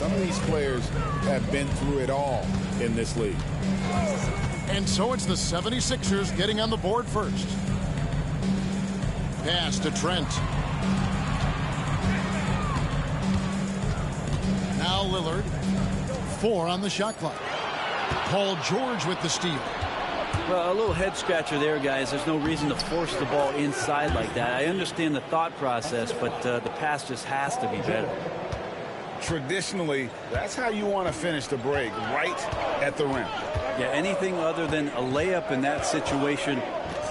Some of these players have been through it all in this league. And so it's the 76ers getting on the board first. Pass to Trent. Now Lillard. 4 on the shot clock. Paul George with the steal. Well, a little head scratcher there, guys. There's no reason to force the ball inside like that. I understand the thought process, but the pass just has to be better. Traditionally, that's how you want to finish the break, right at the rim. Yeah, anything other than a layup in that situation,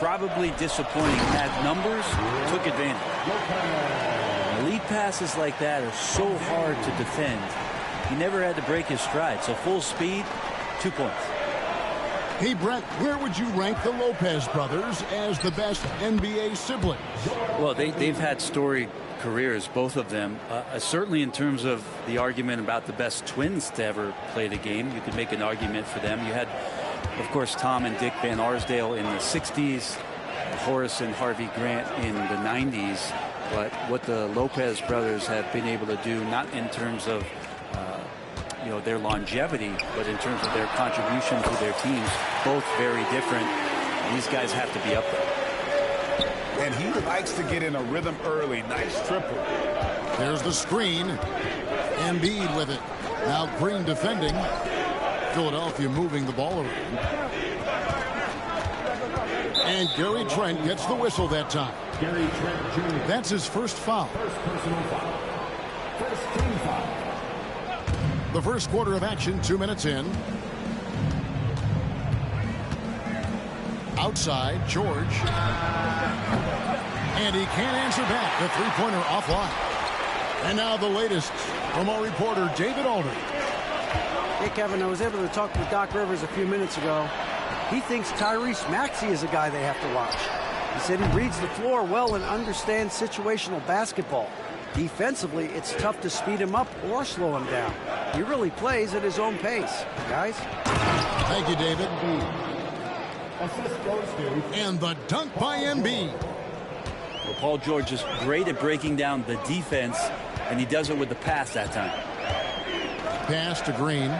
probably disappointing. Had numbers, took advantage. Elite passes like that are so hard to defend. He never had to break his stride, so full speed, 2 points. Hey, Brett, where would you rank the Lopez brothers as the best NBA siblings? Well, they've had storied careers, both of them. Certainly in terms of the argument about the best twins to ever play the game, you could make an argument for them. You had, of course, Tom and Dick Van Arsdale in the 60s, Horace and Harvey Grant in the 90s. But what the Lopez brothers have been able to do, not in terms of their longevity, but in terms of their contribution to their teams, both very different. These guys have to be up there. And he likes to get in a rhythm early. Nice triple. There's the screen. Embiid with it. Now Green defending. Philadelphia moving the ball around. And Gary Trent gets the whistle that time. Gary Trent Jr. That's his first foul. First personal foul. First team foul. The first quarter of action, 2 minutes in. Outside, George. And he can't answer back. The three-pointer offline. And now the latest from our reporter, David Aldridge. Hey, Kevin, I was able to talk with Doc Rivers a few minutes ago. He thinks Tyrese Maxey is a guy they have to watch. He said he reads the floor well and understands situational basketball. Defensively, it's tough to speed him up or slow him down. He really plays at his own pace. Guys? Thank you, David. And the dunk by Embiid. Well, Paul George is great at breaking down the defense, and he does it with the pass that time. Pass to Green.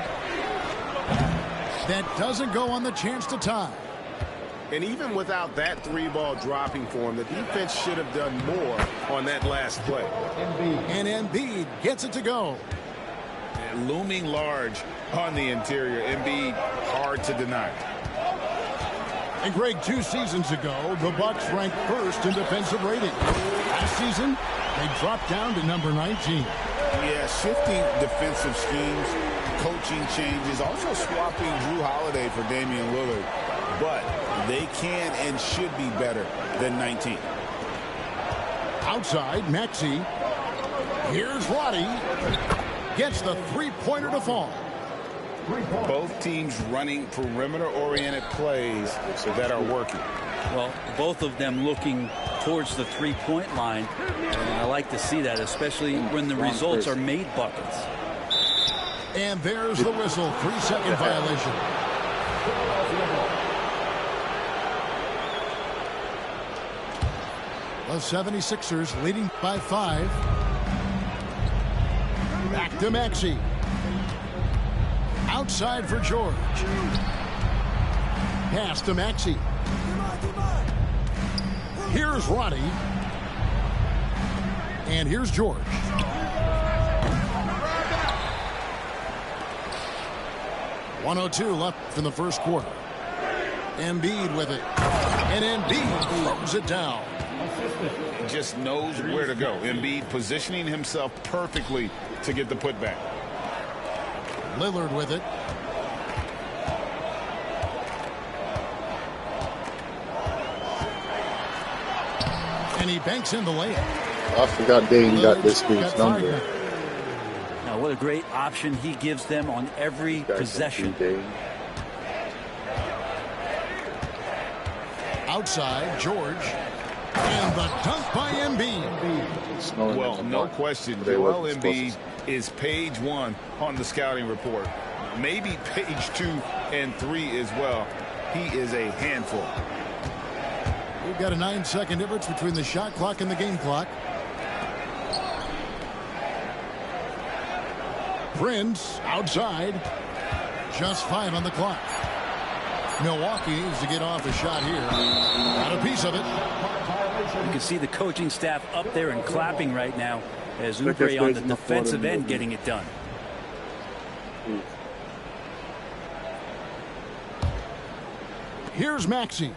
That doesn't go on the chance to tie. And even without that three-ball dropping for him, the defense should have done more on that last play. And Embiid gets it to go. And looming large on the interior. Embiid, hard to deny. And Greg, 2 seasons ago, the Bucks ranked first in defensive rating. Last season, they dropped down to number 19. Yeah, shifting defensive schemes, coaching changes, also swapping Drew Holiday for Damian Lillard. But they can and should be better than 19. Outside, Maxey. Here's Roddy. Gets the three-pointer to fall. Both teams running perimeter-oriented plays that are working. Well, both of them looking towards the three-point line. And I like to see that, especially when the results are made buckets. And there's the whistle. 3-second violation. The 76ers leading by 5. Back to Maxey. Outside for George. Pass to Maxey. Here's Roddy. And here's George. .102 left in the first quarter. Embiid with it. And Embiid throws it down. Just knows where to go. Embiid positioning himself perfectly to get the putback. Lillard with it. And he banks in the layup. I forgot Dane got this dude's number. Now, what a great option he gives them on every possession. Outside, George. And the dunk by Embiid. Well, no question. Joel Embiid is page 1 on the scouting report. Maybe page 2 and 3 as well. He is a handful. We've got a 9-second difference between the shot clock and the game clock. Prince outside. Just 5 on the clock. Milwaukee needs to get off a shot here. Got a piece of it. You can see the coaching staff up there and clapping right now as Oubre on the defensive end getting it done. Here's Maxey.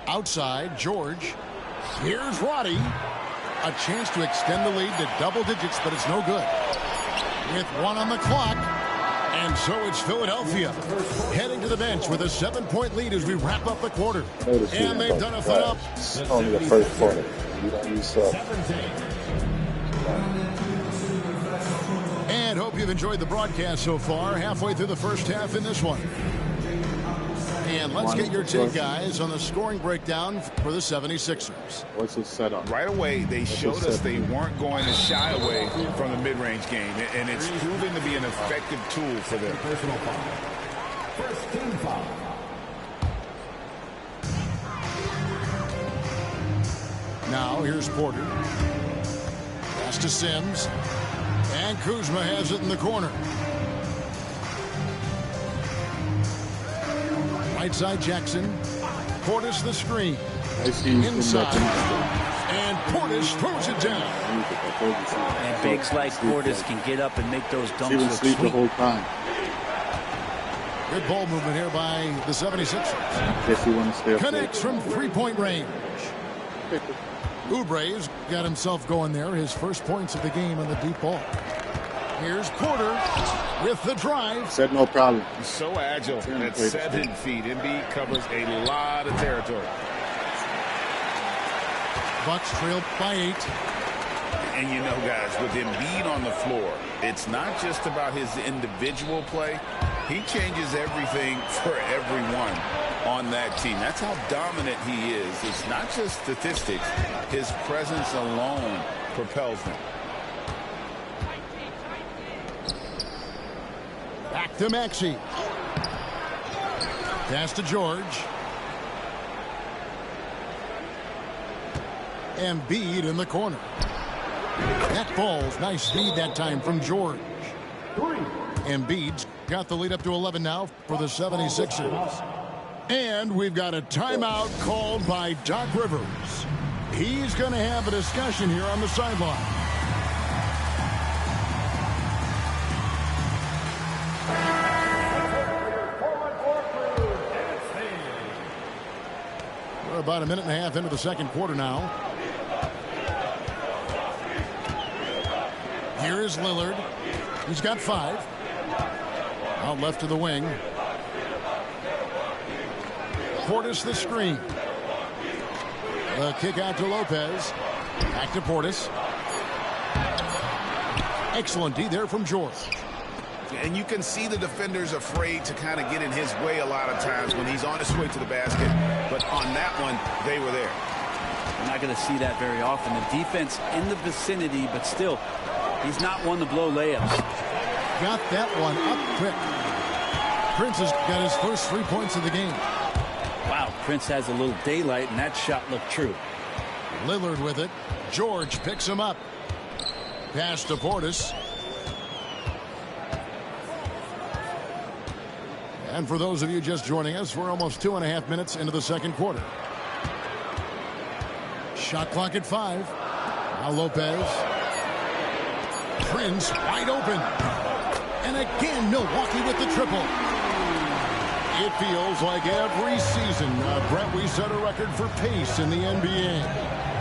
Outside, George. Here's Roddy. A chance to extend the lead to double digits, but it's no good. With 1 on the clock. And so it's Philadelphia heading to the bench with a 7-point lead as we wrap up the quarter. And they've done a thing up. Only the first quarter. You don't use up. And hope you've enjoyed the broadcast so far. Halfway through the first half in this one. And let's get your take, guys, on the scoring breakdown for the 76ers. What's the setup? Right away, they showed us they weren't going to shy away from the mid-range game, and it's proven to be an effective tool for them. Personal foul. First team foul. Now here's Porter. Pass to Sims. And Kuzma has it in the corner. Right side Jackson. Portis the screen. Inside. And Portis throws it down. And bigs like Portis can get up and make those dunks look sleep the whole time. Good ball movement here by the 76ers. If you want to stay up. Connects from 3-point range. Oubre's got himself going there. His first points of the game on the deep ball. Here's Porter with the drive. Said no problem. So agile at 7 feet. Embiid covers a lot of territory. Bucks trailed by 8. And you know, guys, with Embiid on the floor, it's not just about his individual play. He changes everything for everyone on that team. That's how dominant he is. It's not just statistics. His presence alone propels them. Back to Maxey. Pass to George. Embiid in the corner. That ball's nice speed that time from George. Embiid's got the lead up to 11 now for the 76ers. And we've got a timeout called by Doc Rivers. He's going to have a discussion here on the sideline. We're about a minute and a half into the second quarter now. Here is Lillard. He's got 5. Out left to the wing. Portis the screen. The kick out to Lopez. Back to Portis. Excellent D there from George. And you can see the defenders afraid to kind of get in his way a lot of times when he's on his way to the basket. But on that one, they were there. We're not going to see that very often. The defense in the vicinity, but still, he's not one to blow layups. Got that one up quick. Prince has got his first 3 points of the game. Wow, Prince has a little daylight, and that shot looked true. Lillard with it. George picks him up. Pass to Portis. And for those of you just joining us, we're almost 2.5 minutes into the second quarter. Shot clock at 5. Now Lopez. Prince wide open. And again, Milwaukee with the triple. It feels like every season, Brett, we set a record for pace in the NBA.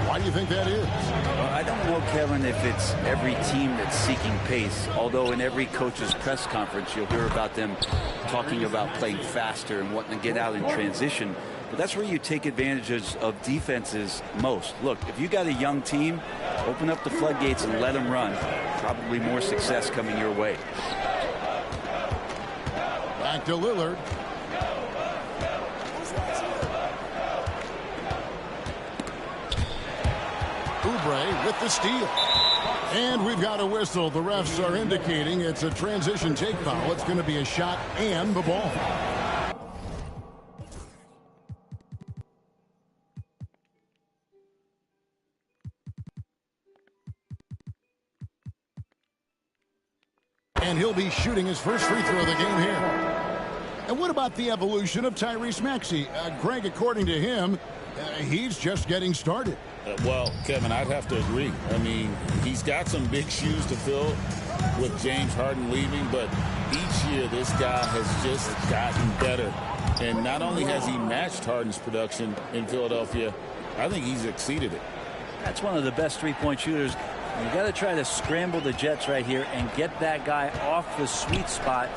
Why do you think that is? Well, I don't know, Kevin, if it's every team that's seeking pace, although in every coach's press conference you'll hear about them talking about playing faster and wanting to get out in transition. But that's where you take advantages of defenses most. Look, if you got a young team, open up the floodgates and let them run. Probably more success coming your way. Back to Lillard. Oubre with the steal. And we've got a whistle. The refs are indicating it's a transition take foul. It's going to be a shot and the ball. And he'll be shooting his first free throw of the game here. And what about the evolution of Tyrese Maxey? Greg, according to him, he's just getting started. Well, Kevin, I'd have to agree. I mean, he's got some big shoes to fill with James Harden leaving, but each year this guy has just gotten better. And not only has he matched Harden's production in Philadelphia, I think he's exceeded it. That's one of the best three-point shooters. You got to try to scramble the Jets right here and get that guy off the sweet spot.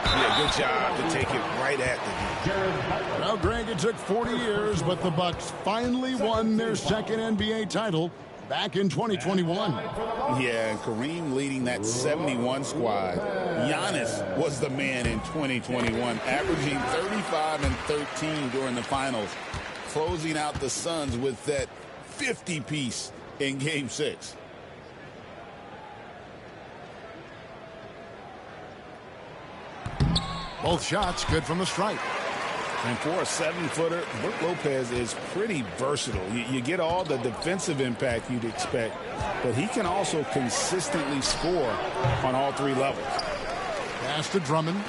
Yeah, good job to take it right at the dude. Well, Greg, it took 40 years, but the Bucks finally won their second NBA title back in 2021. Yeah, and Kareem leading that 71 squad. Giannis was the man in 2021, averaging 35 and 13 during the finals, closing out the Suns with that 50-piece in Game 6. Both shots good from the stripe. And for a 7-footer, Brook Lopez is pretty versatile. You get all the defensive impact you'd expect, but he can also consistently score on all three levels. Pass to Drummond.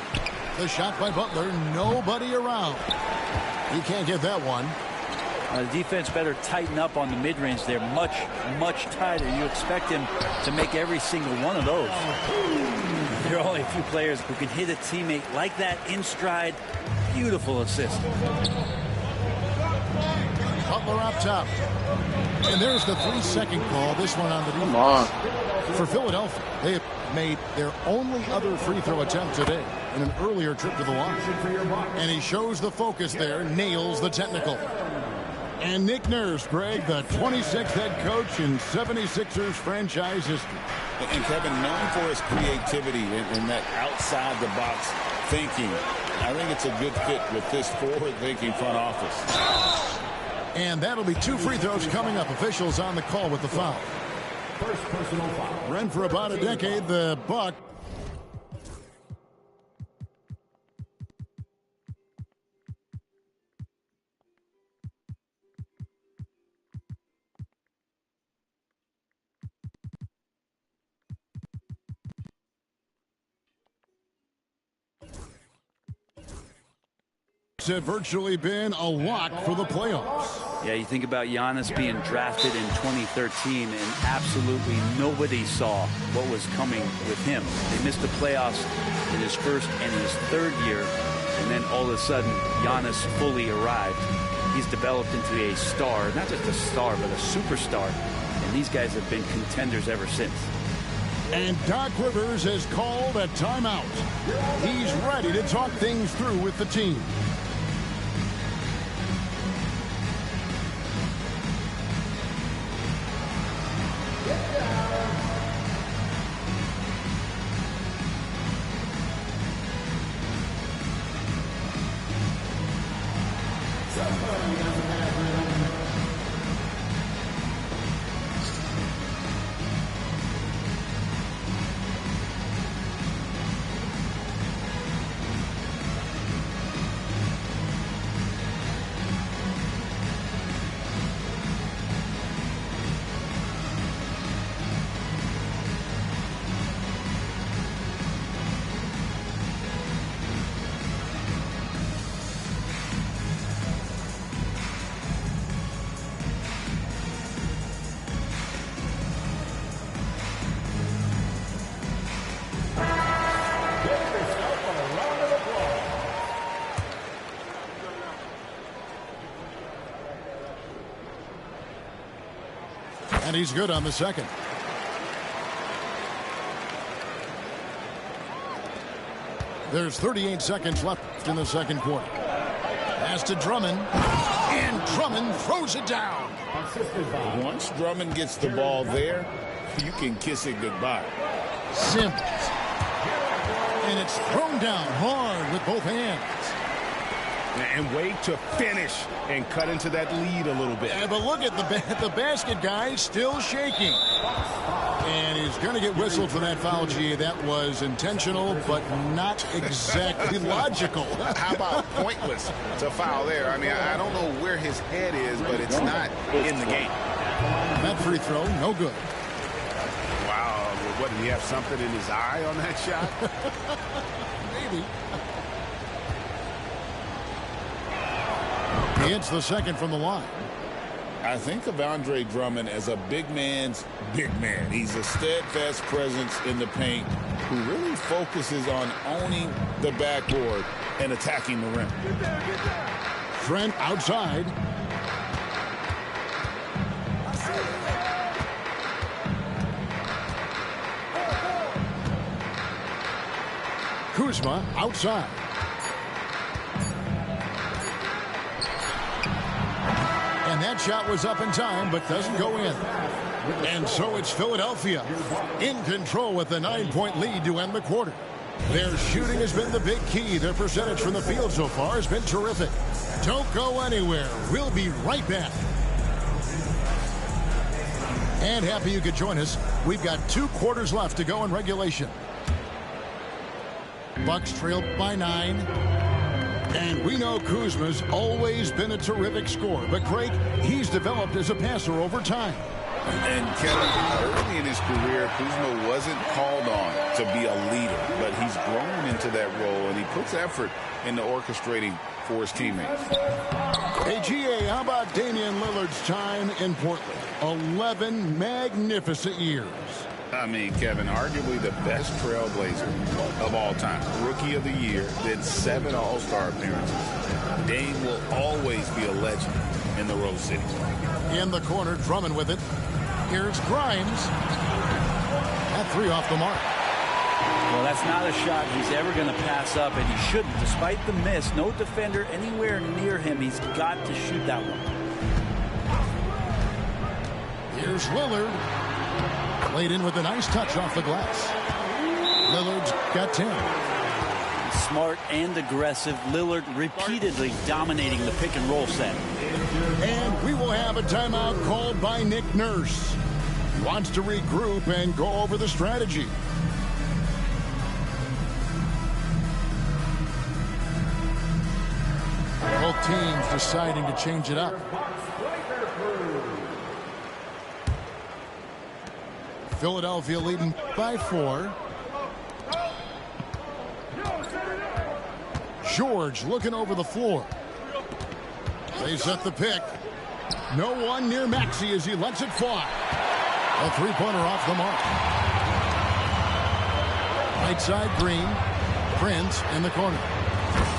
The shot by Butler. Nobody around. He can't get that one. The defense better tighten up on the mid-range. They're much, much tighter. You expect him to make every single one of those. There are only a few players who can hit a teammate like that in stride. Beautiful assist. Butler up top. And there's the 3-second call. This one on the defense. Come on. For Philadelphia, they have made their only other free throw attempt today in an earlier trip to the line. And he shows the focus there, nails the technical. And Nick Nurse, Greg, the 26th head coach in 76ers franchise history. And Kevin, known for his creativity and that outside-the-box thinking, I think it's a good fit with this forward-thinking front office. And that'll be 2 free throws coming up. Officials on the call with the foul. First personal foul. Ran for about a decade, the Buck. Have virtually been a lock for the playoffs. Yeah, you think about Giannis being drafted in 2013, and absolutely nobody saw what was coming with him. They missed the playoffs in his first and his third year, and then all of a sudden, Giannis fully arrived. He's developed into a star, not just a star, but a superstar, and these guys have been contenders ever since. And Doc Rivers has called a timeout. He's ready to talk things through with the team. And he's good on the second. There's 38 seconds left in the second quarter. Pass to Drummond. And Drummond throws it down. Once Drummond gets the ball there, you can kiss it goodbye. Simmons. And it's thrown down hard with both hands. And wait to finish and cut into that lead a little bit. Yeah, but look at the basket guy still shaking. And he's going to get whistled for that foul, G. That was intentional, but not exactly logical. How about pointless to foul there? I mean, I don't know where his head is, but it's not in the game. That free throw, no good. Wow, What, did he have something in his eye on that shot? Maybe. He hits the second from the line. I think of Andre Drummond as a big man's big man. He's a steadfast presence in the paint who really focuses on owning the backboard and attacking the rim. Trent outside. Kuzma outside. And that shot was up in time, but doesn't go in. And so it's Philadelphia in control with the 9-point lead to end the quarter. Their shooting has been the big key. Their percentage from the field so far has been terrific. Don't go anywhere. We'll be right back. And happy you could join us. We've got 2 quarters left to go in regulation. Bucks trailed by 9. And we know Kuzma's always been a terrific scorer. But, Craig, he's developed as a passer over time. And Kevin, early in his career, Kuzma wasn't called on to be a leader, but he's grown into that role, and he puts effort into orchestrating for his teammates. Hey, GA, how about Damian Lillard's time in Portland? 11 magnificent years. I mean, Kevin, arguably the best trailblazer of all time. Rookie of the year, then 7 All-Star appearances. Dame will always be a legend in the Rose City. In the corner, Drummond with it. Here's Grimes. That 3 off the mark. Well, that's not a shot he's ever going to pass up, and he shouldn't. Despite the miss, no defender anywhere near him. He's got to shoot that one. Here's Lillard. Laid in with a nice touch off the glass. Lillard's got 10. Smart and aggressive. Lillard repeatedly dominating the pick and roll set. And we will have a timeout called by Nick Nurse. He wants to regroup and go over the strategy. Both teams deciding to change it up. Philadelphia leading by 4. George looking over the floor. They set the pick. No one near Maxey as he lets it fly. A 3-pointer off the mark. Right side, Green. Prince in the corner.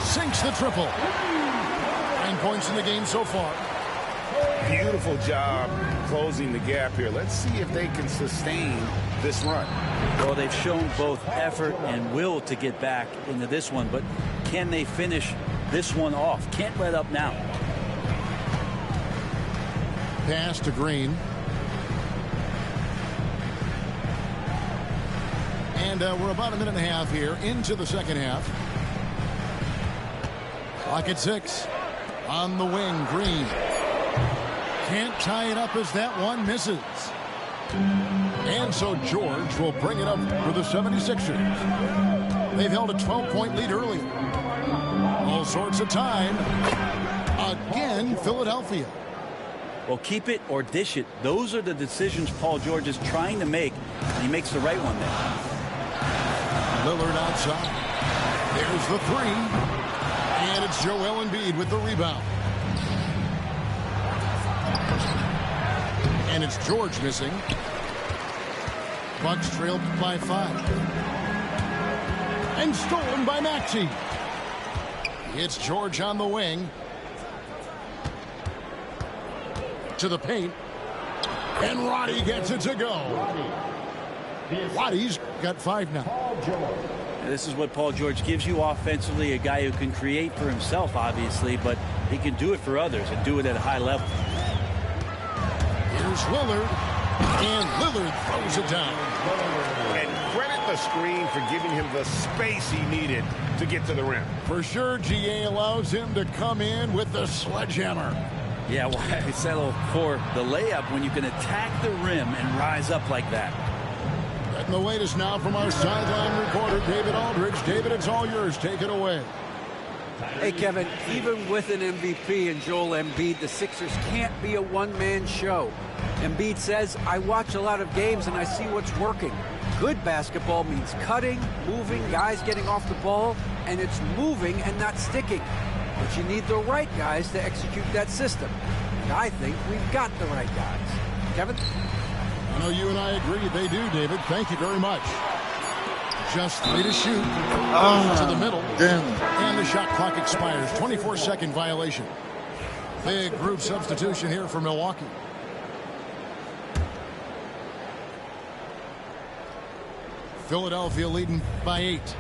Sinks the triple. 9 points in the game so far. Beautiful job closing the gap here. Let's see if they can sustain this run. Well, they've shown both effort and will to get back into this one, but can they finish this one off? Can't let up now. Pass to Green. And we're about a minute and a half here into the second half. Clock at 6. On the wing, Green. Can't tie it up as that one misses. And so George will bring it up for the 76ers. They've held a 12-point lead earlier. All sorts of time. Again, Philadelphia. Well, keep it or dish it. Those are the decisions Paul George is trying to make, and he makes the right one there. Lillard outside. There's the 3. And it's Joel Embiid with the rebound. And it's George missing. Bucks trailed by 5. And stolen by Maxey. It's George on the wing. To the paint. And Roddy gets it to go. Roddy's got 5 now. This is what Paul George gives you offensively, a guy who can create for himself, obviously, but he can do it for others and do it at a high level. Here's Lillard, and Lillard throws it down. And credit the screen for giving him the space he needed to get to the rim. For sure, GA allows him to come in with the sledgehammer. Yeah, why settle for the layup when you can attack the rim and rise up like that? And the latest now from our sideline reporter, David Aldridge. David, it's all yours. Take it away. Hey, Kevin, even with an MVP and Joel Embiid, the Sixers can't be a one-man show. Embiid says, I watch a lot of games and I see what's working. Good basketball means cutting, moving, guys getting off the ball, and it's moving and not sticking. But you need the right guys to execute that system. And I think we've got the right guys. Kevin? I know you and I agree they do, David. Thank you very much. Just 3 to shoot. To the middle. Damn. And the shot clock expires. 24-second violation. Big group substitution here for Milwaukee. Philadelphia leading by 8.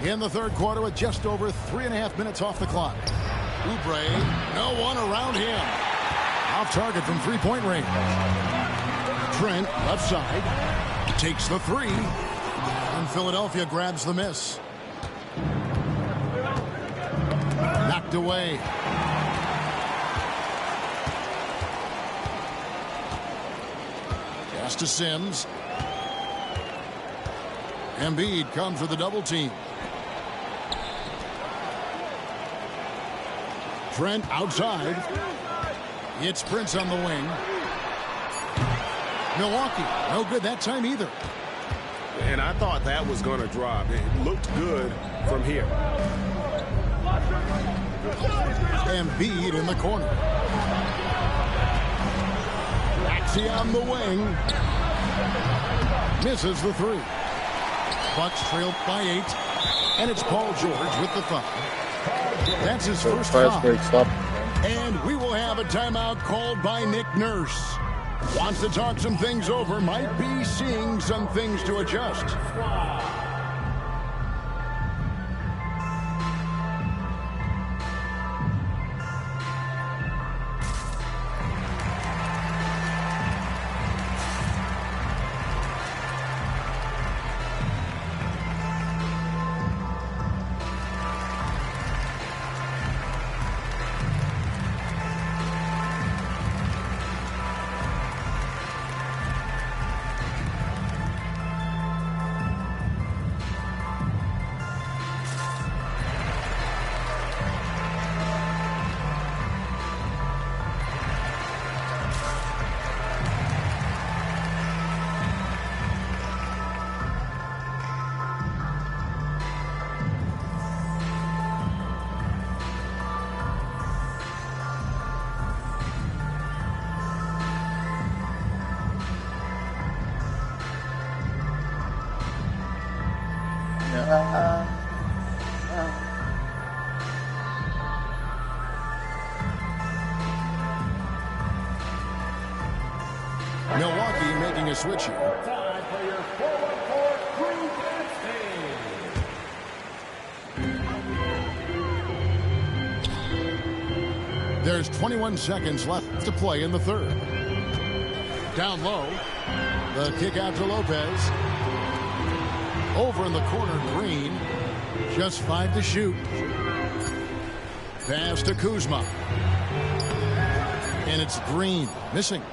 In the third quarter with just over 3.5 minutes off the clock. Oubre, no one around him. Off target from three-point range. Trent, left side, takes the three. And Philadelphia grabs the miss. Knocked away. Pass to Sims. Embiid comes with a double team. Trent outside. It's Prince on the wing. Milwaukee, no good that time either. And I thought that was going to drop. It looked good from here. Embiid in the corner. Maxey on the wing. Misses the three. Bucks trail by 8. And it's Paul George with the foul. That's his first foul. And we will have a timeout called by Nick Nurse. Wants to talk some things over. Might be seeing some things to adjust. Milwaukee making a switch here. Time for your forward court group. There's 21 seconds left to play in the third. Down low. The kick out to Lopez. Over in the corner, Green. Just 5 to shoot. Pass to Kuzma. And it's Green missing.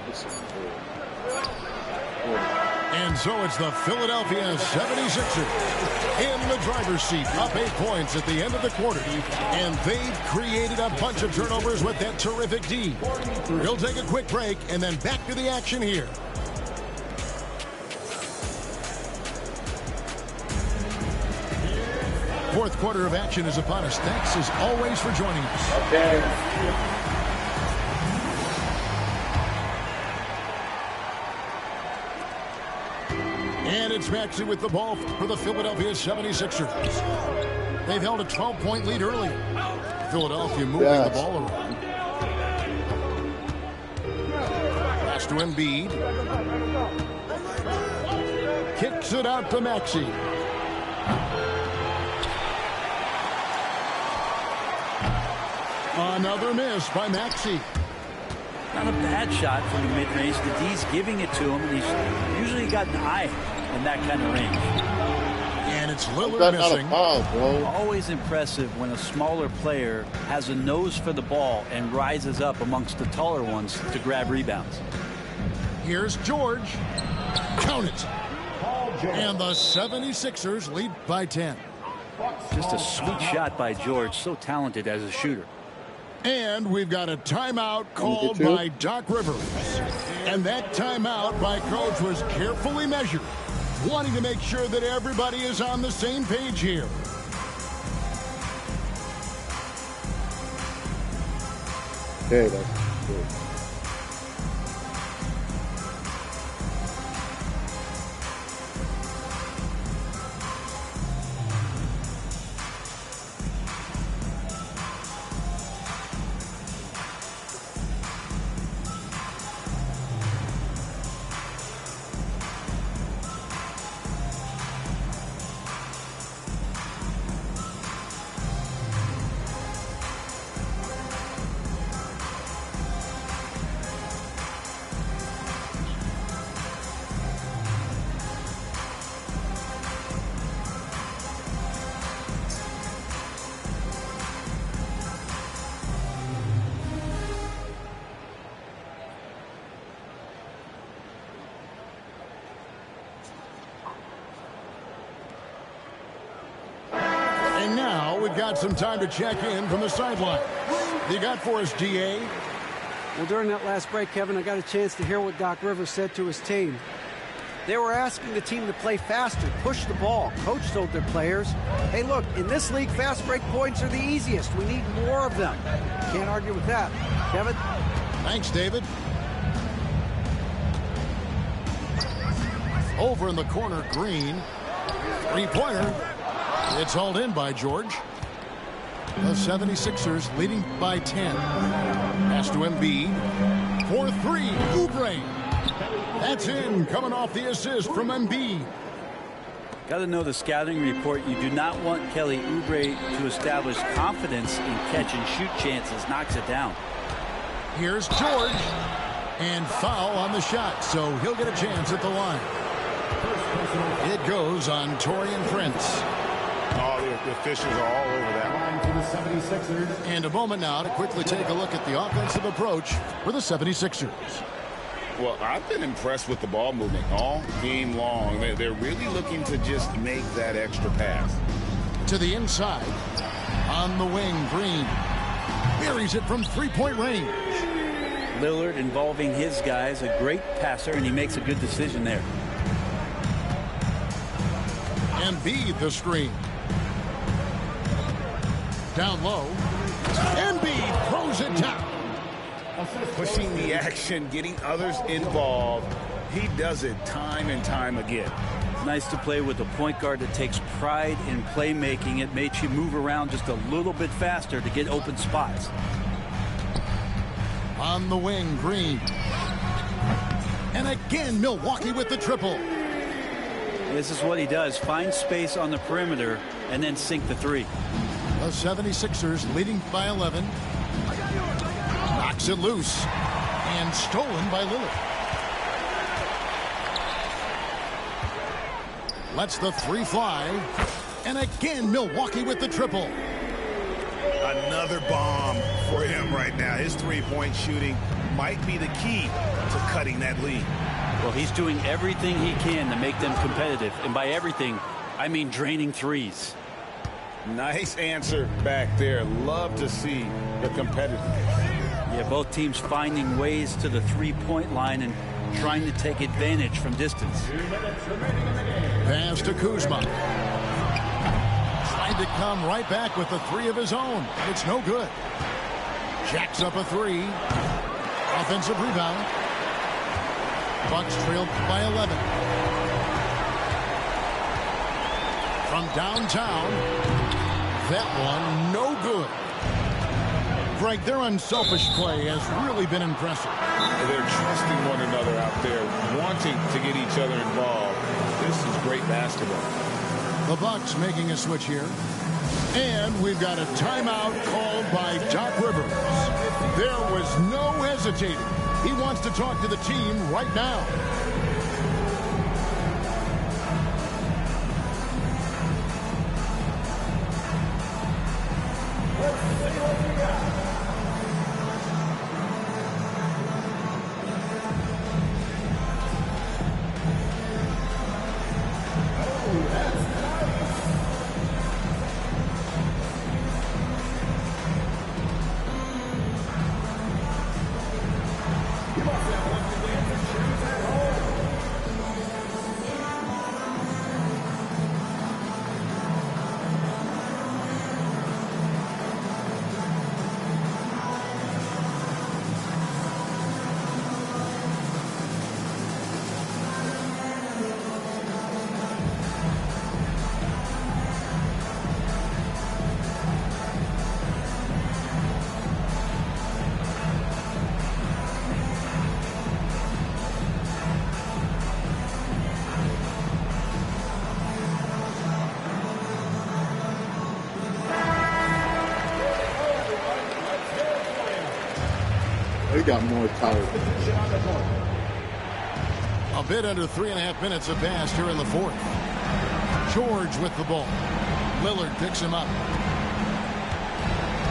And so it's the Philadelphia 76ers in the driver's seat, up 8 points at the end of the quarter. And they've created a bunch of turnovers with that terrific D. We'll take a quick break and then back to the action here. Fourth quarter of action is upon us. Thanks as always for joining us. Okay. And it's Maxey with the ball for the Philadelphia 76ers. They've held a 12-point lead early. Philadelphia moving the ball around. Pass to Embiid. Kicks it out to Maxey. Another miss by Maxey. Not a bad shot from the mid-range. The D's giving it to him, and he's usually got an eye in that kind of range. And it's Lillard missing. Always impressive when a smaller player has a nose for the ball and rises up amongst the taller ones to grab rebounds. Here's George. Count it. And the 76ers lead by 10. Just a sweet shot by George. So talented as a shooter. And we've got a timeout called by Doc Rivers. And that timeout by Coach was carefully measured, wanting to make sure that everybody is on the same page here. Okay, that's good. And now we've got some time to check in from the sideline. You got for us, DA? Well, during that last break, Kevin, I got a chance to hear what Doc Rivers said to his team. They were asking the team to play faster, push the ball. Coach told their players, hey, look, in this league, fast break points are the easiest. We need more of them. Can't argue with that. Kevin? Thanks, David. Over in the corner, Green. Three-pointer. It's hauled in by George. The 76ers leading by 10. Pass to Embiid. For three, Oubre. That's in, coming off the assist from Embiid. Got to know the scouting report. You do not want Kelly Oubre to establish confidence in catch and shoot chances. Knocks it down. Here's George. And foul on the shot, so he'll get a chance at the line. It goes on Taurean Prince. Oh, the officials are all over that. Line for the 76ers. And a moment now to quickly take a look at the offensive approach for the 76ers. Well, I've been impressed with the ball movement all game long. They're really looking to just make that extra pass. To the inside. On the wing, Green. Buries it from three-point range. Lillard involving his guys, a great passer, and he makes a good decision there. Embiid the screen. Down low. Embiid throws it down. Pushing the action, getting others involved. He does it time and time again. It's nice to play with a point guard that takes pride in playmaking. It makes you move around just a little bit faster to get open spots. On the wing, Green. And again, Milwaukee with the triple. This is what he does. Find space on the perimeter and then sink the three. The 76ers leading by 11. Knocks it loose. And stolen by Lillard. Lets the three fly. And again, Milwaukee with the triple. Another bomb for him right now. His three-point shooting might be the key to cutting that lead. Well, he's doing everything he can to make them competitive. And by everything, I mean draining threes. Nice answer back there. Love to see the competitiveness. Yeah, both teams finding ways to the three-point line and trying to take advantage from distance. Pass to Kuzma. Trying to come right back with the three of his own. It's no good. Jacks up a three. Offensive rebound. Bucks trailed by 11. From downtown. That one no good. Greg, their unselfish play has really been impressive. They're trusting one another out there, wanting to get each other involved. This is great basketball. The Bucks making a switch here. And we've got a timeout called by Doc Rivers. There was no hesitating. He wants to talk to the team right now. got more tired. A bit under 3.5 minutes have passed here in the fourth. George with the ball. Lillard picks him up.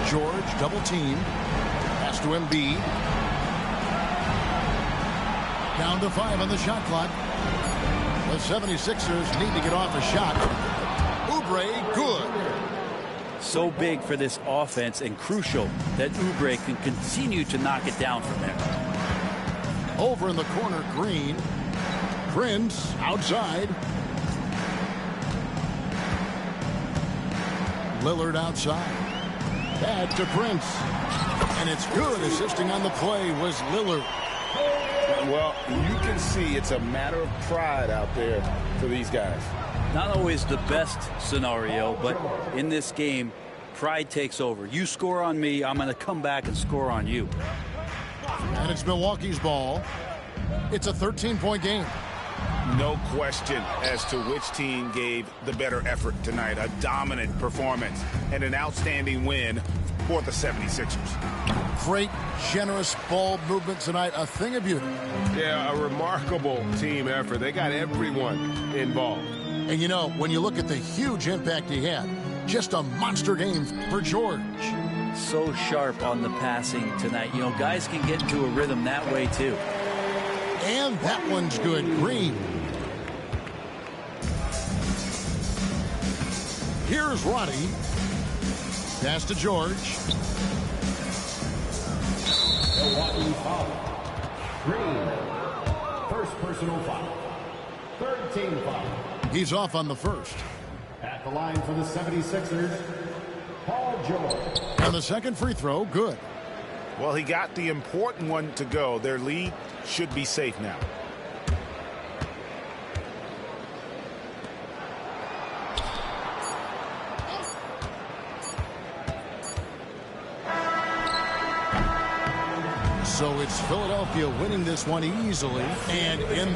George double team. Pass to Embiid. Down to 5 on the shot clock. The 76ers need to get off a shot. Oubre, good. So big for this offense and crucial that Oubre can continue to knock it down from there. Over in the corner, Green. Prince outside. Lillard outside. Bad to Prince. And it's good. Assisting on the play was Lillard. Well, you can see it's a matter of pride out there for these guys. Not always the best scenario, but in this game, pride takes over. You score on me, I'm going to come back and score on you. And it's Milwaukee's ball. It's a 13-point game. No question as to which team gave the better effort tonight. A dominant performance and an outstanding win for the 76ers. Great, generous ball movement tonight. A thing of beauty. Yeah, a remarkable team effort. They got everyone involved. And, you know, when you look at the huge impact he had, just a monster game for George. So sharp on the passing tonight. You know, guys can get into a rhythm that way, too. And that one's good. Green. Here's Roddy. Pass to George. Milwaukee foul. Green. First personal foul. Third team foul. He's off on the first. At the line for the 76ers, Paul George. And the second free throw, good. Well, he got the important one to go. Their lead should be safe now. So it's Philadelphia winning this one easily and in